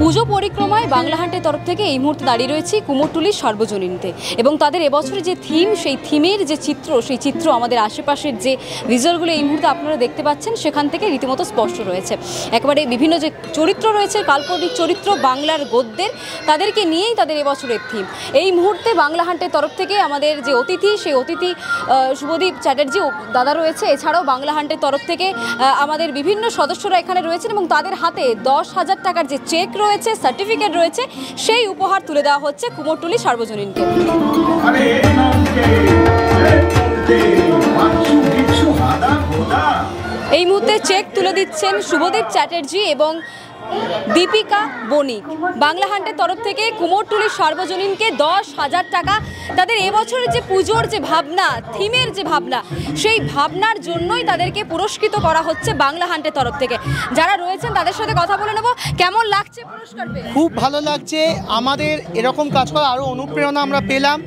পুজো পরিক্রমায় বাংলাহান্টের তরফ থেকে এই মুহূর্তে দাঁড়িয়ে রয়েছি কুমোরটুলির সর্বজনীনতে এবং তাদের এবছরের যে থিম, সেই থিমের যে চিত্র, সেই চিত্র আমাদের আশেপাশের যে ভিজুয়ালগুলো এই মুহূর্তে আপনারা দেখতে পাচ্ছেন সেখান থেকে রীতিমতো স্পষ্ট রয়েছে। একেবারে বিভিন্ন যে চরিত্র রয়েছে, কাল্পনিক চরিত্র বাংলার গদ্যের, তাদেরকে নিয়েই তাদের এবছরের থিম। এই মুহূর্তে বাংলাহান্টের তরফ থেকে আমাদের যে অতিথি, সেই অতিথি শুভদীপ চ্যাটার্জি দাদা রয়েছে। এছাড়াও বাংলাহান্টের তরফ থেকে আমাদের বিভিন্ন সদস্যরা এখানে রয়েছেন এবং তাদের হাতে 10,000 টাকার যে চেক রয়েছে, সার্টিফিকেট রয়েছে, সেই উপহার তুলে দেওয়া হচ্ছে কুমোরটুলি সার্বজনীনকে। এই মুহূর্তে চেক তুলে দিচ্ছেন শুভদীপ চ্যাটার্জি এবং দীপিকা বণিক। বাংলাহান্টের তরফ থেকে কুমোরটুলি সার্বজনীনকে 10,000 টাকা। তাদের এবছরের যে পুজোর যে ভাবনা, থিমের যে ভাবনা, সেই ভাবনার জন্যই তাদেরকে পুরস্কৃত করা হচ্ছে বাংলাহান্টের তরফ থেকে। যারা রয়েছেন তাদের সাথে কথা বলে নেব। কেমন লাগছে পুরস্কার পেয়ে? খুব ভালো লাগছে। আমাদের এরকম কাজ করার আরও অনুপ্রেরণা আমরা পেলাম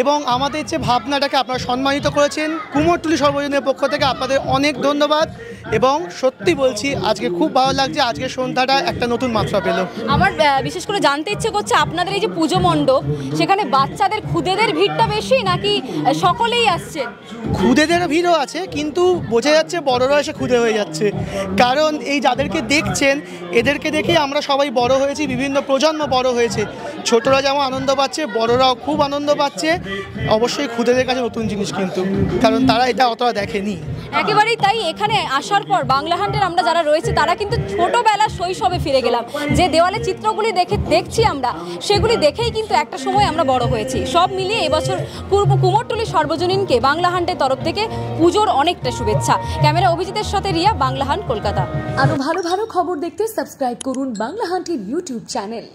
এবং আমাদের যে ভাবনাটাকে আপনারা সম্মানিত করেছেন কুমোরটুলি সর্বজনীনের পক্ষ থেকে আপনাদের অনেক ধন্যবাদ। এবং সত্যি বলছি, আজকে খুব ভালো লাগছে। আজকে সন্ধ্যাটা একটা নতুন মাত্রা পেল। আমার বিশেষ করে জানতে ইচ্ছে করছে, আপনাদের এই যে পুজো মণ্ডপ, সেখানে বাচ্চাদের খুদেদের ভিড়টা বেশি নাকি সকলেই আসছেন? খুদেদের ভিড়ও আছে, কিন্তু বোঝা যাচ্ছে বড়রা এসে খুদে হয়ে যাচ্ছে। কারণ এই যাদেরকে দেখছেন, এদেরকে দেখেই আমরা সবাই বড় হয়েছি, বিভিন্ন প্রজন্ম বড় হয়েছে। ছোটরা যেমন আনন্দ পাচ্ছে, বড়রাও খুব আনন্দ পাচ্ছে। অবশ্যই খুদেদের কাছে নতুন জিনিস, কিন্তু কারণ তারা এটা অতটা দেখেনি। একেবারেই তাই। এখানে আসার পর বাংলাহান্টের আমরা যারা রয়েছে তারা কিন্তু ছোটোবেলার শৈশবে ফিরে গেলাম। যে দেওয়ালে চিত্রগুলি দেখছি আমরা, সেগুলি দেখেই কিন্তু একটা সময় আমরা বড় হয়েছি। সব মিলিয়ে এবছর কুমোরটুলি সর্বজনীনকে বাংলাহান্টের তরফ থেকে পুজোর অনেকটা শুভেচ্ছা। ক্যামেরা অভিজিতের সাথে রিয়া, বাংলাহান্ট, কলকাতা। আরো ভালো ভালো খবর দেখতে সাবস্ক্রাইব করুন বাংলাহান্টের ইউটিউব চ্যানেল।